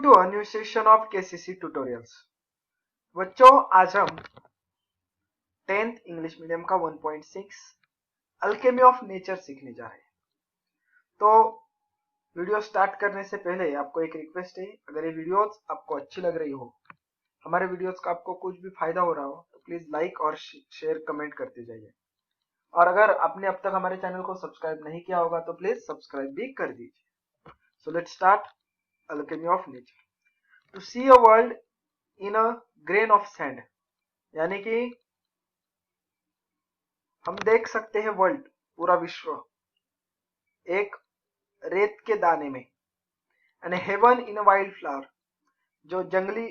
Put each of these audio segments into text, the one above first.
To a new session of KCC tutorials. बच्चों, आज हम 10th इंग्लिश मीडियम का 1.6 अल्केमी ऑफ नेचर सीखने जा रहे हैं। तो वीडियो स्टार्ट करने से पहले आपको एक रिक्वेस्ट है, अगर ये वीडियोस आपको अच्छी लग रही हो, हमारे वीडियोस का आपको कुछ भी फायदा हो रहा हो, तो प्लीज लाइक और शेयर कमेंट करते जाइए। और अगर आपने अब तक हमारे चैनल को सब्सक्राइब नहीं किया होगा तो प्लीज सब्सक्राइब भी कर दीजिए। So let's start alchemy of nature. To see a world in a grain of sand, यानी कि हम देख सकते हैं वर्ल्ड, पूरा विश्व एक रेत के दाने में। And heaven in a wild flower, जो जंगली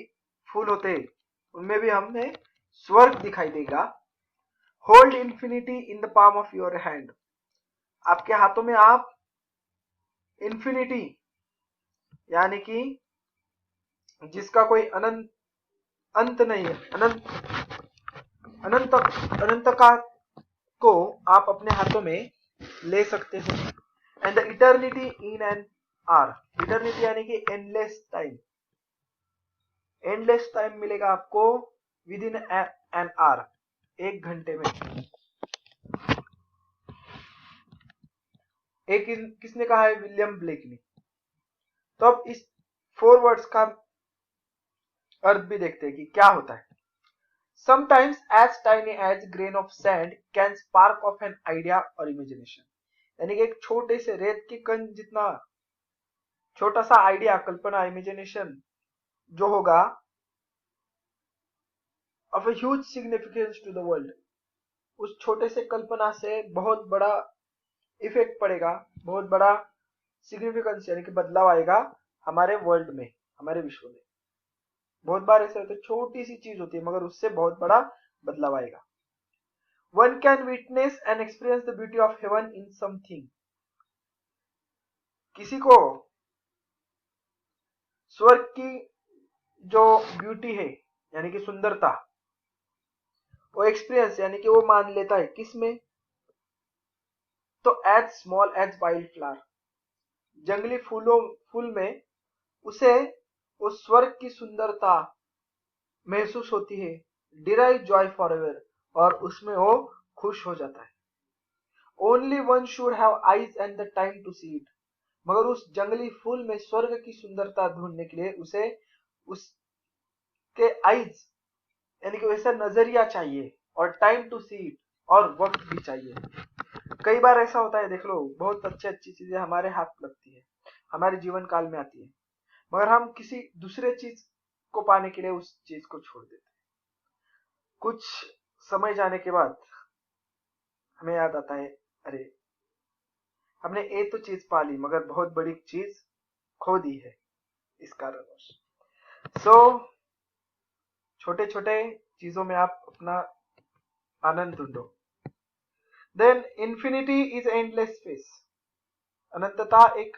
फूल होते हैं उनमें भी हमें स्वर्ग दिखाई देगा। Hold infinity in the palm of your hand, आपके हाथों में आप इंफिनिटी यानी कि जिसका कोई अनंत अंत नहीं है, अनंत का को आप अपने हाथों में ले सकते हो। And the eternity in an hour, eternity यानी कि एंडलेस टाइम, एंडलेस टाइम मिलेगा आपको विद इन एन आर, एक घंटे में। एक किसने कहा है? विलियम ब्लेक ने। तो अब इस 4 वर्ड्स का अर्थ भी देखते हैं कि क्या होता है। Sometimes as tiny as grain of sand can spark of an idea or imagination, यानी कि एक छोटे से रेत के कण जितना छोटा सा आइडिया, कल्पना, इमेजिनेशन जो होगा, of a huge significance to the world, उस छोटे से कल्पना से बहुत बड़ा इफेक्ट पड़ेगा, बहुत बड़ा सिग्निफिकेंस यानी कि बदलाव आएगा हमारे वर्ल्ड में, हमारे विश्व में। बहुत बार ऐसे होते, छोटी सी चीज होती है मगर उससे बहुत बड़ा बदलाव आएगा। One can witness and experience the beauty of heaven in something, किसी को स्वर्ग की जो ब्यूटी है यानी कि सुंदरता, वो एक्सपीरियंस यानी कि वो मान लेता है किसमें? तो as small as wild flower, जंगली फूल में उसे वो स्वर्ग की सुंदरता महसूस होती है। डिराइव जॉय फॉर एवर, और उसमें वो खुश हो जाता है। Only one should have eyes and the time to see it, मगर उस जंगली फूल में स्वर्ग की सुंदरता ढूंढने के लिए उसे उसके आईज यानी कि वैसा नजरिया चाहिए, और टाइम टू सी इट, और वक्त भी चाहिए। कई बार ऐसा होता है, देख लो, बहुत अच्छी चीजें हमारे हाथ लगती है, हमारे जीवन काल में आती है, मगर हम किसी दूसरे चीज को पाने के लिए उस चीज को छोड़ देते हैं। कुछ समय जाने के बाद हमें याद आता है, अरे हमने ये तो चीज पा ली मगर बहुत बड़ी चीज खो दी है इस कारणवश। सो छोटे छोटे चीजों में आप अपना आनंद ढूंढो। Then infinity is endless space, अनंतता एक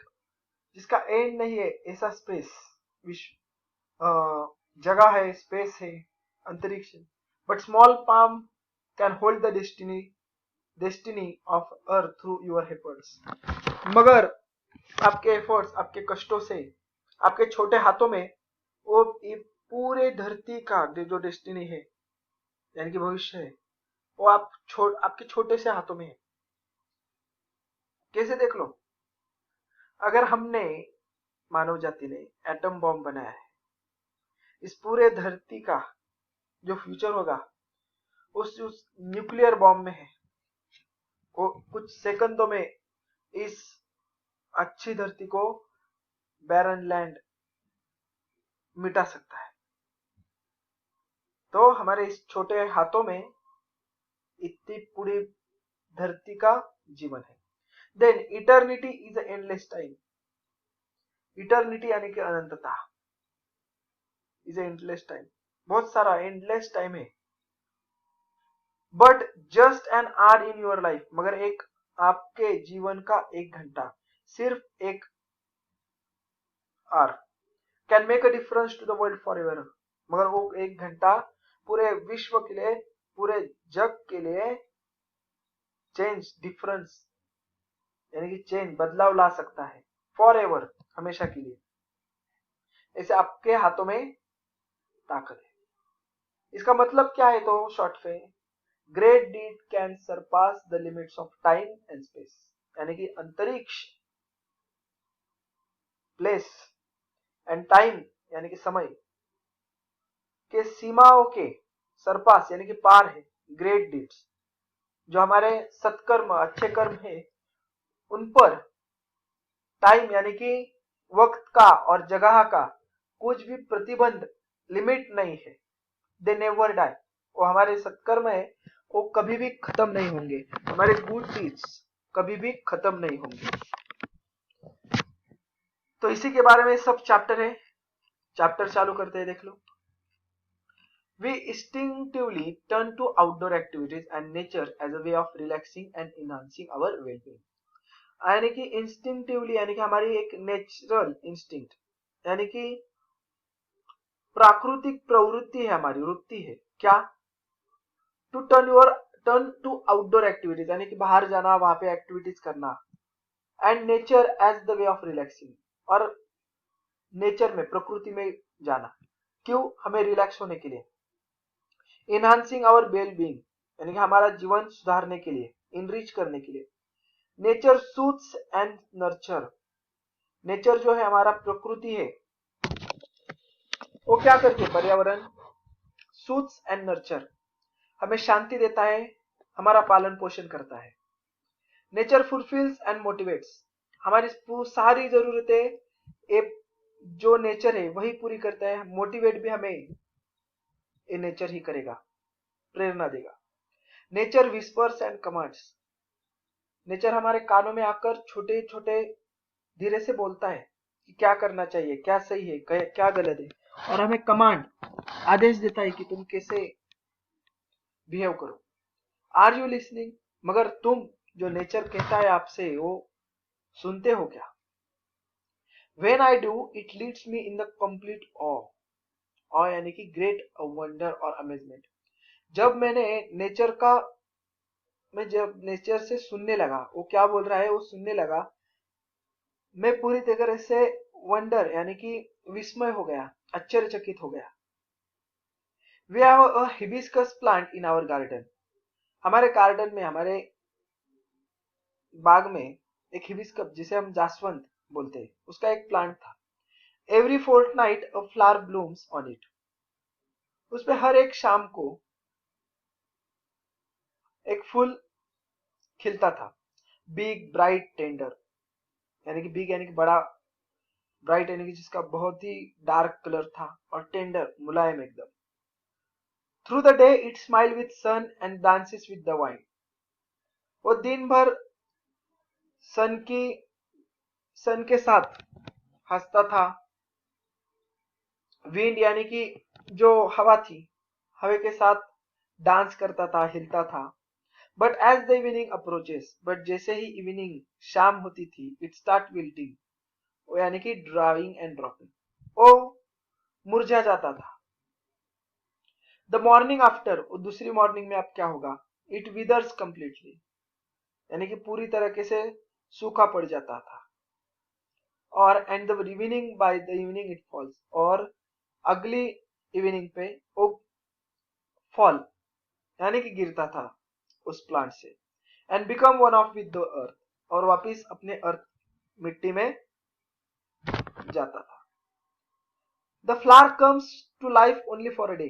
जिसका एंड नहीं है, ऐसा स्पेस, विश्व जगह है, स्पेस है, अंतरिक्ष। But small palm can hold the destiny of earth through your efforts, मगर आपके एफर्ट्स, आपके कष्टों से, आपके छोटे हाथों में वो पूरे धरती का जो डेस्टिनी है यानी कि भविष्य है, वो आपके छोटे से हाथों में है। कैसे? देख लो, अगर हमने, मानव जाति ने एटम बॉम्ब बनाया है, इस पूरे धरती का जो फ्यूचर होगा उस न्यूक्लियर बॉम्ब में है। वो कुछ सेकंडों में इस अच्छी धरती को, बैरन लैंड, मिटा सकता है। तो हमारे इस छोटे हाथों में इतनी पूरी धरती का जीवन है। Then eternity is endless time, eternity यानी कि अनंतता, इज एंडलेस टाइम, बहुत सारा एंडलेस टाइम है। But just an hour in your life, मगर एक आपके जीवन का 1 घंटा, सिर्फ 1 hour can make a difference to the world forever, मगर वो 1 घंटा पूरे विश्व के लिए, पूरे जग के लिए चेंज, डिफरेंस यानी कि चेंज, बदलाव ला सकता है, फॉर एवर, हमेशा के लिए। ऐसे आपके हाथों में ताकत है। इसका मतलब क्या है? तो शॉर्ट में, great deed can surpass the limits of time and space, यानी कि अंतरिक्ष, प्लेस एंड टाइम यानी कि समय के सीमाओं के सरपास यानी कि पार है ग्रेट डीड्स। जो हमारे सत्कर्म, अच्छे कर्म है, उन पर टाइम यानी कि वक्त का और जगह का कुछ भी प्रतिबंध, लिमिट नहीं है। दे नेवर डाई, वो हमारे सत्कर्म है वो कभी भी खत्म नहीं होंगे, हमारे गुड डीड्स कभी भी खत्म नहीं होंगे। तो इसी के बारे में सब चैप्टर है। चैप्टर चालू करते हैं, देख लो। We instinctively turn to outdoor activities and nature as a way of relaxing and enhancing our well-being. यानी कि इंस्टिंक्टिवली यानी कि हमारी एक नेचुरल इंस्टिंक्ट यानी कि प्राकृतिक प्रवृत्ति है, हमारी वृत्ति है क्या? टर्न टू आउटडोर एक्टिविटीज यानी कि बाहर जाना, वहां पे एक्टिविटीज करना, and nature as the way of relaxing, और नेचर में, प्रकृति में जाना, क्यों? हमें रिलैक्स होने के लिए। इनहांसिंग आवर वेल बीइंग यानी कि हमारा जीवन सुधारने के लिए, इनरिच करने के लिए। Nature suits and nurture, nature जो है हमारा प्रकृति है, वो क्या करती है? पर्यावरण सूट्स एंड नर्चर, हमें शांति देता है, हमारा पालन पोषण करता है। नेचर फुलफिल्स एंड मोटिवेट्स, हमारी सारी जरूरतें जो नेचर है वही पूरी करता है। मोटिवेट भी हमें ये नेचर ही करेगा, प्रेरणा देगा। Nature whispers and commands, nature हमारे कानों में आकर छोटे छोटे धीरे से बोलता है कि क्या करना चाहिए, क्या सही है, क्या गलत है, और हमें कमांड, आदेश देता है कि तुम कैसे बिहेव करो। आर यू लिसनिंग, मगर तुम जो नेचर कहता है आपसे वो सुनते हो क्या? When I do, it leads me in the complete awe, awe यानी कि ग्रेट वंडर और अमेजमेंट। जब मैं जब नेचर से सुनने लगा, वो क्या बोल रहा है वो सुनने लगा, मैं पूरी तरह से वंडर यानी कि विस्मय हो गया, आश्चर्यचकित हो गया। We have a hibiscus plant in our garden, हमारे गार्डन में, हमारे बाग में एक हिबिस्कस, जिसे हम जासवंत बोलते हैं, उसका एक प्लांट था। Every fortnight a flower blooms on it, उस पे हर एक शाम को एक फूल खिलता था। बिग ब्राइट टेंडर, यानी कि बिग यानी कि बड़ा, ब्राइट यानी कि जिसका बहुत ही डार्क कलर था, और टेंडर मुलायम एकदम। Through the day it smile with sun and dances with the wind, वो दिन भर सन के साथ हंसता था। विंड यानी कि जो हवा थी, हवा के साथ डांस करता था, हिलता था। But as the evening approaches, but जैसे ही इवनिंग, शाम होती थी, इट स्टार्ट विल्टिंग, यानी कि ड्राइंग एंड ड्रॉपिंग, वो मुरझा जाता था। द मॉर्निंग आफ्टर, दूसरी मॉर्निंग में अब क्या होगा? इट विदर्स कंप्लीटली, यानी कि पूरी तरीके से सूखा पड़ जाता था। और and the evening, by the evening it falls, और अगली इवनिंग पे वो फॉल यानी कि गिरता था उस प्लांट से, and become one of with the earth, और वापिस अपने अर्थ, मिट्टी में जाता था। The flower comes to life only for a day,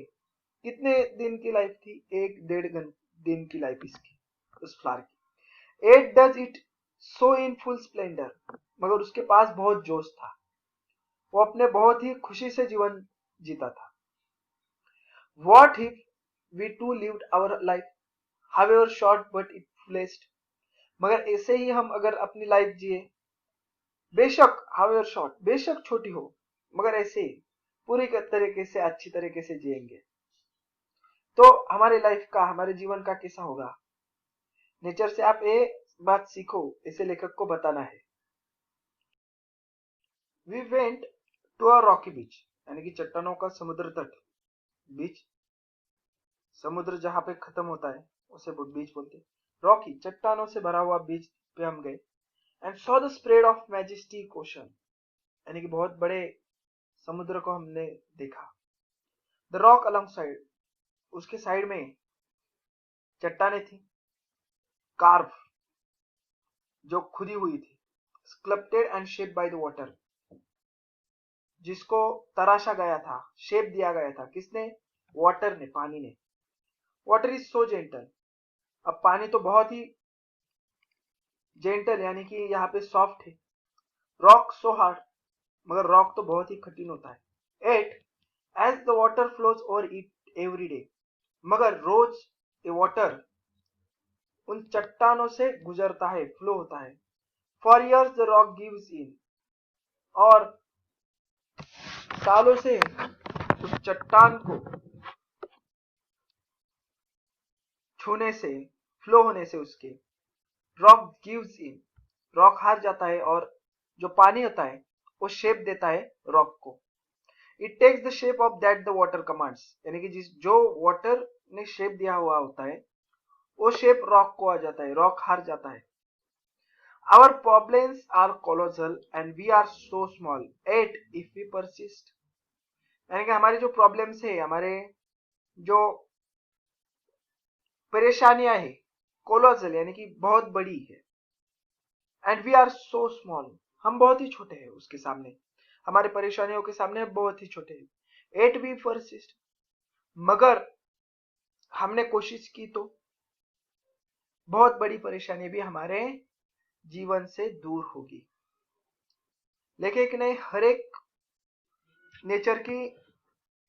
कितने दिन की लाइफ थी? 1-1.5 दिन की लाइफ इसकी, उस फ्लावर की। Yet does it so in full splendour, मगर उसके पास बहुत जोश था, वो अपने बहुत ही खुशी से जीवन जीता था। What if we too lived our life however short but it blessed, मगर ऐसे ही हम अगर अपनी लाइफ जिए, बेशक हाउएवर शॉर्ट, बेशक छोटी हो, मगर ऐसे ही पूरी तरीके से, अच्छी तरीके से जिएंगे, तो हमारी लाइफ का, हमारे जीवन का कैसा होगा? नेचर से आप ये बात सीखो, इसे लेखक को बताना है। We went to a rocky beach, यानी कि चट्टानों का समुद्र तट, बीच, समुद्र जहां पे खत्म होता है उसे बीच बोलते हैं। रॉकी, चट्टानों से भरा हुआ बीच पे हम गए। And saw the spread of majestic ocean, यानी कि बहुत बड़े समुद्र को हमने देखा। द रॉक अलॉन्ग साइड, उसके साइड में चट्टाने थी, कार्व जो खुदी हुई थी, sculpted and shaped by the water, जिसको तराशा गया था, शेप दिया गया था, किसने? वाटर ने, पानी ने। वाटर इज सो जेंटल, अब पानी तो बहुत ही जेंटल यानी कि यहाँ पे सॉफ्ट है। रॉक सो हार्ड, मगर रॉक तो बहुत ही कठिन होता है। Yet as the water flows over it every day, मगर रोज ये वाटर उन चट्टानों से गुजरता है, फ्लो होता है। For years the rock gives इन, और सालों से उस चट्टान को छूने से, फ्लो होने से उसके, रॉक गिव्स इन, रॉक हार जाता है, और जो पानी होता है वो शेप देता है रॉक को। It takes the shape of that the water commands, यानी कि जो वाटर ने शेप दिया हुआ होता है वो शेप रॉक को आ जाता है, रॉक हार जाता है। Our problems are colossal and we are so small, yet if we persist, यानी कि हमारी जो प्रॉब्लम्स है, हमारे जो परेशानियां है, कोलोसल यानी कि बहुत बड़ी है, and we are so small, हम बहुत ही छोटे हैं उसके सामने, हमारे परेशानियों के सामने हम बहुत ही छोटे हैं। एट वी परसिस्ट, मगर हमने कोशिश की तो बहुत बड़ी परेशानी भी हमारे जीवन से दूर होगी। लेकिन नहीं, हर एक नेचर की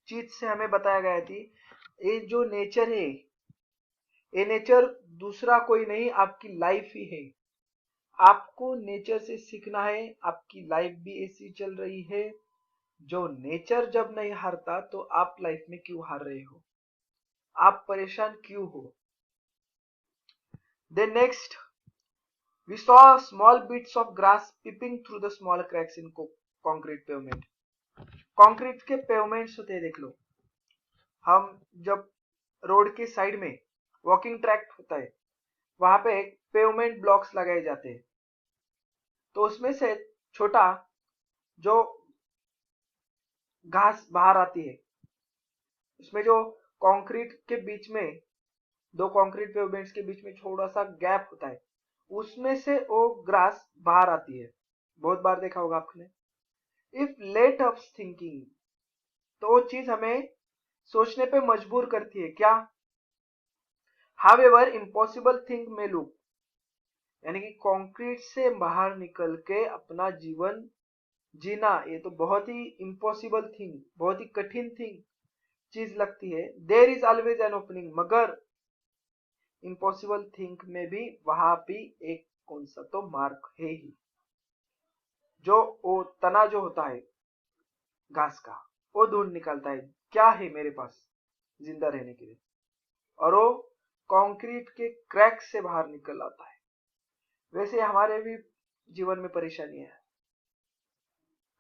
चीज से हमें बताया गया थी, ये जो नेचर है, ये नेचर दूसरा कोई नहीं, आपकी लाइफ ही है। आपको नेचर से सीखना है, आपकी लाइफ भी ऐसी चल रही है। जो नेचर जब नहीं हारता तो आप लाइफ में क्यों हार रहे हो, आप परेशान क्यों हो? Then next we saw small bits of grass peeping through the small cracks in concrete pavement. Concrete के पेवमेंट्स होते हैं, देख लो, हम जब रोड के साइड में वॉकिंग ट्रैक होता है, वहां पे पेवमेंट ब्लॉक्स लगाए जाते हैं, तो उसमें से छोटा जो घास बाहर आती है, उसमें जो कंक्रीट के बीच में, दो कंक्रीट पेवमेंट्स के बीच में थोड़ा सा गैप होता है, उसमें से वो ग्रास बाहर आती है। बहुत बार देखा होगा आपने। इफ लेट अस थिंकिंग, तो वो चीज हमें सोचने पे मजबूर करती है, क्या? हाउएवर इम्पॉसिबल थिंग में लुक, यानी कि कंक्रीट से बाहर निकल के अपना जीवन जीना, ये तो बहुत ही इम्पॉसिबल थिंग, बहुत ही कठिन थिंग चीज लगती है। There is always an opening, मगर इम्पॉसिबल थिंग में भी वहां भी एक कौन सा तो मार्क है ही। जो वो तना जो होता है घास का, वो ढूंढ निकालता है क्या है मेरे पास जिंदा रहने के लिए, और वो कंक्रीट के क्रैक से बाहर निकल आता है। वैसे हमारे भी जीवन में परेशानी है,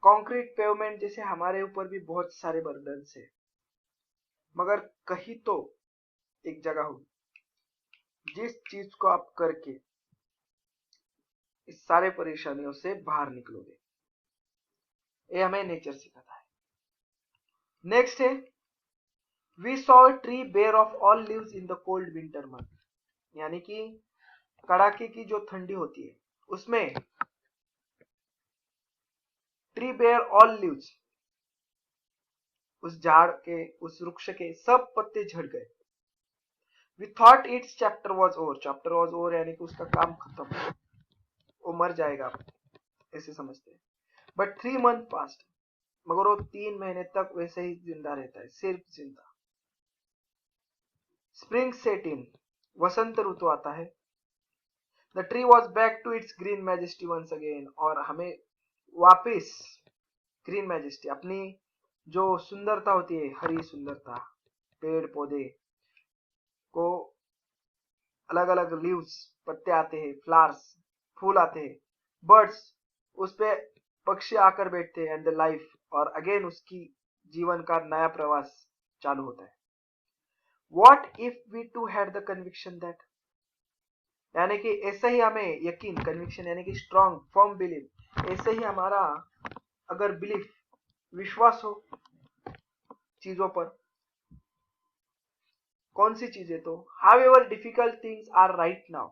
कंक्रीट पेवमेंट जैसे हमारे ऊपर भी बहुत सारे बर्डन है, मगर कहीं तो एक जगह हो जिस चीज को आप करके इस सारे परेशानियों से बाहर निकलोगे। ये हमें नेचर सिखाता है। नेक्स्ट है, we saw tree bare of all leaves in the cold winter month, यानी कि कड़ाके की जो ठंडी होती है उसमें ट्री बेयर ऑल लीव्स, उस झाड़ के, उस वृक्ष के सब पत्ते झड़ गए। We thought its chapter was over, chapter was over यानी कि उसका काम खत्म, वो मर जाएगा, ऐसे समझते हैं। बट 3 months पास्ट, मगर वो 3 महीने तक वैसे ही जिंदा रहता है, सिर्फ जिंदा। स्प्रिंग सेट इन, वसंत ऋतु आता है। The tree was back to its green majesty once again, और हमें वापिस ग्रीन मैजेस्टी, अपनी जो सुंदरता होती है, हरी सुंदरता, पेड़ पौधे को अलग अलग लीव्स, पत्ते आते हैं, फ्लावर्स, फूल आते हैं, बर्ड्स उस पे, पक्षी आकर बैठते हैं, एंड द लाइफ, और अगेन उसकी जीवन का नया प्रवास चालू होता है। What if we too had the conviction that, यानी कि ऐसे ही हमें यकीन, कन्विक्शन यानी कि स्ट्रॉन्ग फर्म बिलीव, ऐसे ही हमारा अगर बिलीफ विश्वास हो चीजों पर। कौन सी चीजें? तो however difficult things are right now,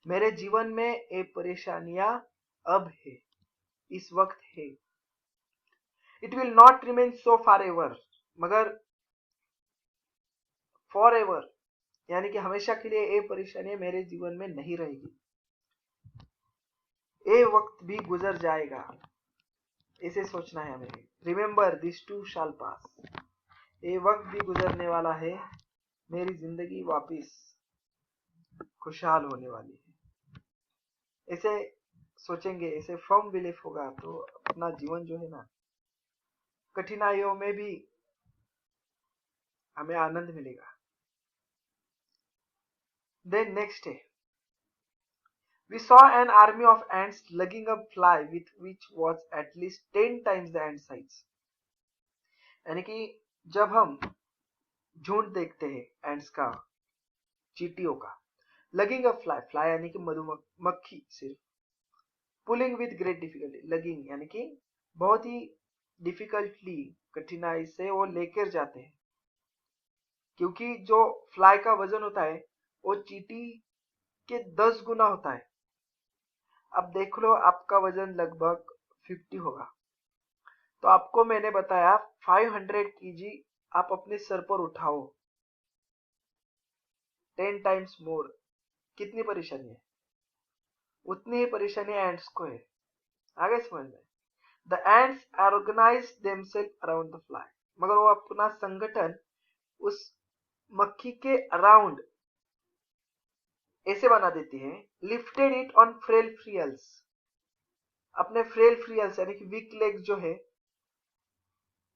मेरे जीवन में ये परेशानियां अब है, इस वक्त है। It will not remain so for ever, मगर फॉर एवर यानी कि हमेशा के लिए ये परेशानियां मेरे जीवन में नहीं रहेगी, ये वक्त भी गुजर जाएगा, ऐसे सोचना है हमें। रिमेंबर दिस टू शाल पास, ये वक्त भी गुजरने वाला है, मेरी जिंदगी वापिस खुशहाल होने वाली है। ऐसे सोचेंगे, ऐसे फर्म बिलीफ होगा तो अपना जीवन जो है ना, कठिनाइयों में भी हमें आनंद मिलेगा। देन नेक्स्ट है, we saw an army of ants lugging a fly with which was at least 10 times the ant size, यानी कि जब हम झुंड देखते हैं एंड्स का, चींटियों का, लगिंग अ फ्लाई, फ्लाई यानी कि मधुमक्खी सिर्फ, pulling with great difficulty, logging यानी कि बहुत ही डिफिकल्टली, कठिनाई से वो लेकर जाते हैं, क्योंकि जो फ्लाई का वजन होता है वो चींटी के 10 गुना होता है। अब देख लो आपका वजन लगभग 50 होगा, तो आपको मैंने बताया 500 kg आप अपने सर पर उठाओ, 10 टाइम्स मोर, कितनी परेशानी है? उतनी ही परेशानी एंड्स को है। आगे समझ में, the ants organise themselves around the fly, मगर वो अपना संगठन उस मक्खी के अराउंड ऐसे बना देती है, लिफ्टेड इट ऑन फ्रेल फ्रियल्स, अपने फ्रेल फ्रियल्स यानी कि वीक लेग जो है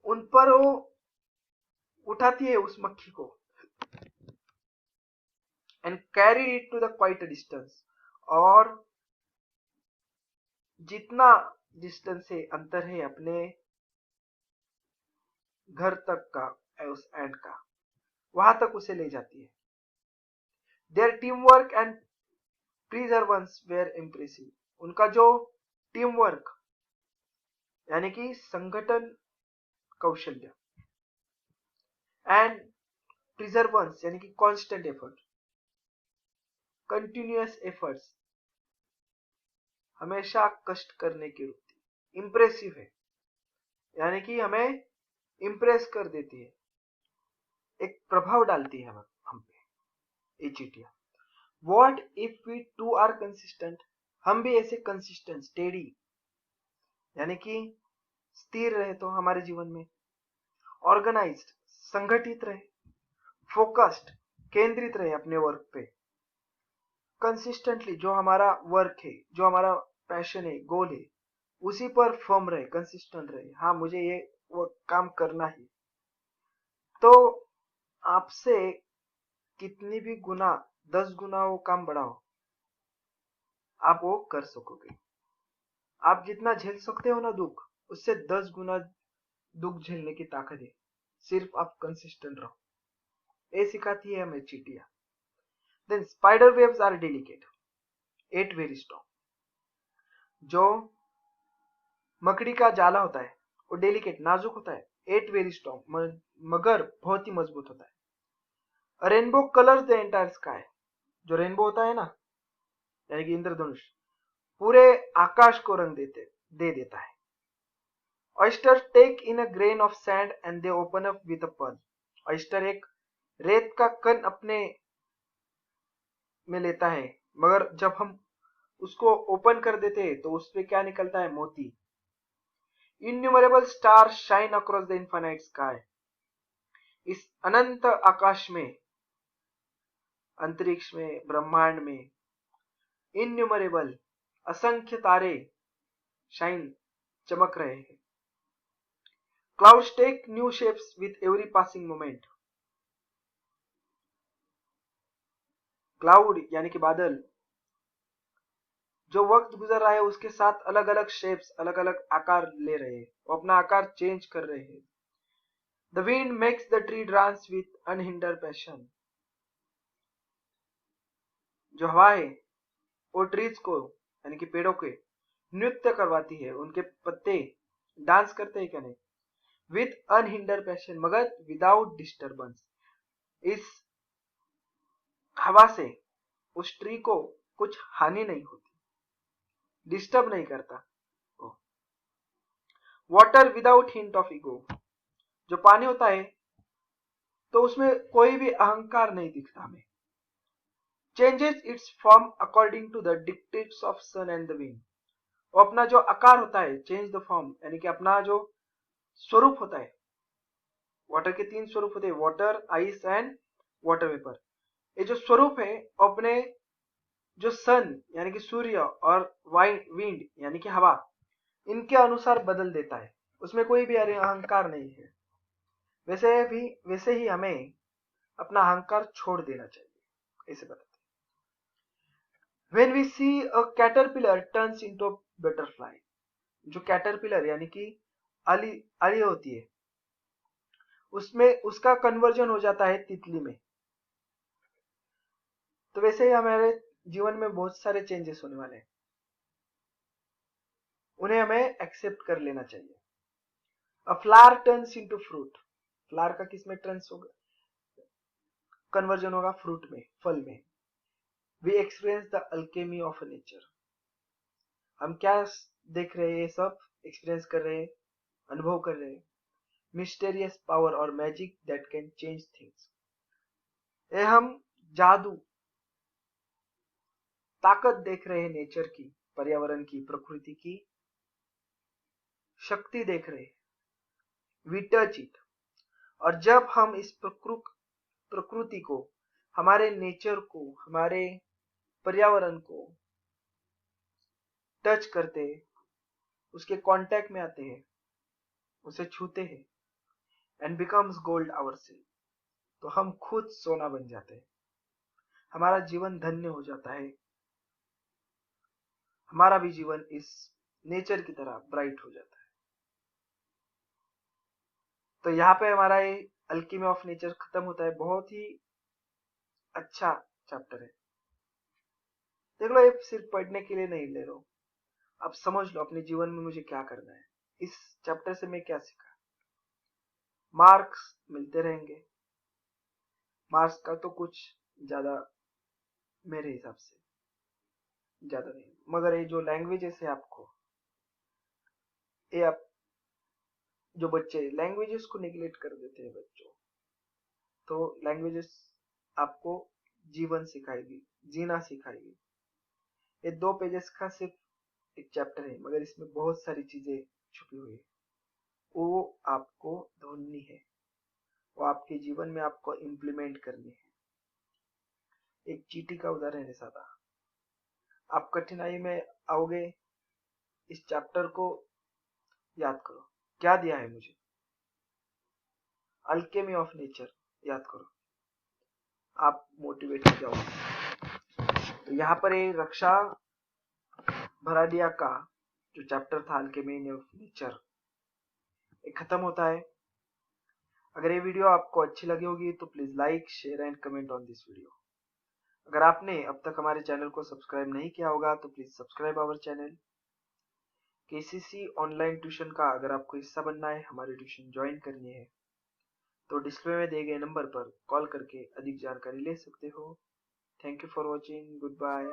उन पर वो उठाती है उस मक्खी को, and carry it to the quite distance, और जितना डिस्टेंस है, अंतर है अपने घर तक का, उस एंड का, वहां तक उसे ले जाती है। Their team work and perseverance were impressive, उनका जो टीम वर्क यानी कि संगठन कौशल्य, एंड प्रिजर्वेंस यानी कि कांस्टेंट एफर्ट, कंटिन्यूअस एफर्ट्स, हमेशा कष्ट करने की वृत्ति, इंप्रेसिव है यानी कि हमें इंप्रेस कर देती है, एक प्रभाव डालती है हम पे ये चीटियां। What if we too are consistent, हम भी ऐसे कंसिस्टेंट, स्टेडी यानी कि स्थिर रहे तो हमारे जीवन में, ऑर्गेनाइज्ड संगठित रहे, फोकस्ड केंद्रित रहे अपने वर्क पे, कंसिस्टेंटली जो हमारा वर्क है, जो हमारा पैशन है, गोल है, उसी पर फर्म रहे, कंसिस्टेंट रहे, हाँ मुझे ये वो काम करना है, तो आपसे कितनी भी गुना 10 गुना वो काम बढ़ाओ, आप वो कर सकोगे। आप जितना झेल सकते हो ना दुख, उससे 10 गुना दुख झेलने की ताकत है, सिर्फ आप कंसिस्टेंट रहो, ये सिखाती है हमें चींटियां। Then spider webs are delicate, yet very strong, जो मकड़ी का जाला होता है वो डेलिकेट नाजुक होता है, एट वेरी स्ट्रॉन्ग मगर बहुत ही मजबूत होता है। Rainbow colours the entire sky, जो रेनबो होता है ना यानी कि इंद्रधनुष, पूरे आकाश को रंग दे देता है। Oyster take in a grain of sand and they open up with a pearl, oyster एक रेत का कण अपने में लेता है, मगर जब हम उसको ओपन कर देते हैं तो उसपे क्या निकलता है? मोती। Innumerable star shine across the infinite sky, इस अनंत आकाश में, अंतरिक्ष में, ब्रह्मांड में, इन्यूमरेबल असंख्य तारे शाइन चमक रहे हैं। Clouds take new shapes with every passing moment, cloud यानी कि बादल, जो वक्त गुजर रहा है उसके साथ अलग अलग शेप्स, अलग अलग आकार ले रहे हैं, वो अपना आकार चेंज कर रहे हैं। The wind makes the tree dance with unhindered passion, जो हवा है वो ट्रीज को यानी कि पेड़ों के नृत्य करवाती है, उनके पत्ते डांस करते हैं क्या नहीं, विथ अनहिंडर पैशन, मगर विदाउट डिस्टर्बेंस। इस हवा से उस ट्री को कुछ हानि नहीं होती, डिस्टर्ब नहीं करता। Water without hint of ego, जो पानी होता है तो उसमें कोई भी अहंकार नहीं दिखता हमें। Changes its form according to the dictates of sun and the wind, वो अपना जो आकार होता है, चेंज द फॉर्म यानी कि अपना जो स्वरूप होता है। वाटर के 3 स्वरूप होते हैं, water, ice and water vapour. ये जो स्वरूप है अपने जो सन यानी कि सूर्य और विंड यानी कि हवा, इनके अनुसार बदल देता है, उसमें कोई भी अहंकार नहीं है। वैसे ही हमें अपना अहंकार छोड़ देना चाहिए, ऐसे बताते हैं। When we see a caterpillar turns into a butterfly, जो कैटरपिलर यानी कि अली होती है, उसमें उसका कन्वर्जन हो जाता है तितली में। तो वैसे ही हमारे जीवन में बहुत सारे चेंजेस होने वाले हैं, उन्हें हमें एक्सेप्ट कर लेना चाहिए। अ flower turns into fruit, flower का किस में टर्न्स होगा, कन्वर्जन होगा फ्रूट में, फल में। We experience the alchemy of nature, हम क्या देख रहे हैं, ये सब एक्सपीरियंस कर रहे हैं, अनुभव कर रहे हैं। मिस्टेरियस पावर और magic that can change things, ये हम जादू, ताकत देख रहे हैं नेचर की, पर्यावरण की, प्रकृति की शक्ति देख रहे हैं। वी टच इट, और जब हम इस प्रकृति को, हमारे नेचर को, हमारे पर्यावरण को टच करते हैं, उसके कांटेक्ट में आते हैं, उसे छूते हैं, एंड बिकम्स गोल्ड आवरसेल्फ, तो हम खुद सोना बन जाते हैं, हमारा जीवन धन्य हो जाता है, हमारा भी जीवन इस नेचर की तरह ब्राइट हो जाता है। तो यहाँ पे हमारा ये अल्केमी ऑफ नेचर खत्म होता है। बहुत ही अच्छा चैप्टर है, देख लो, ये सिर्फ पढ़ने के लिए नहीं ले रहा हूं, आप समझ लो अपने जीवन में मुझे क्या करना है, इस चैप्टर से मैं क्या सीखा। मार्क्स मिलते रहेंगे, मार्क्स का तो कुछ ज्यादा मेरे हिसाब से ज्यादा नहीं, मगर ये जो लैंग्वेजेस है आपको, ये आप जो बच्चे लैंग्वेजेस को निगलेक्ट कर देते हैं बच्चों, तो लैंग्वेजेस आपको जीवन सिखाएगी, जीना सिखाएगी। ये 2 पेजेस का सिर्फ एक चैप्टर है, मगर इसमें बहुत सारी चीजें छुपी हुई है, वो आपको ढूंढनी है, वो आपके जीवन में आपको इम्प्लीमेंट करनी है। एक चींटी का उदाहरण है सादा, आप कठिनाई में आओगे, इस चैप्टर को याद करो, क्या दिया है मुझे, अल्केमी ऑफ नेचर याद करो, आप मोटिवेट हो जाओगे। तो यहाँ पर ये रक्षा भराडिया का जो चैप्टर था अल्केमी ऑफ नेचर, ये खत्म होता है। अगर ये वीडियो आपको अच्छी लगी होगी तो please like, share and comment on this video. अगर आपने अब तक हमारे चैनल को सब्सक्राइब नहीं किया होगा तो please subscribe our channel. KCC online tuition का अगर आपको हिस्सा बनना है, हमारी ट्यूशन ज्वाइन करनी है, तो डिस्प्ले में दिए गए नंबर पर कॉल करके अधिक जानकारी ले सकते हो। Thank you for watching, good bye.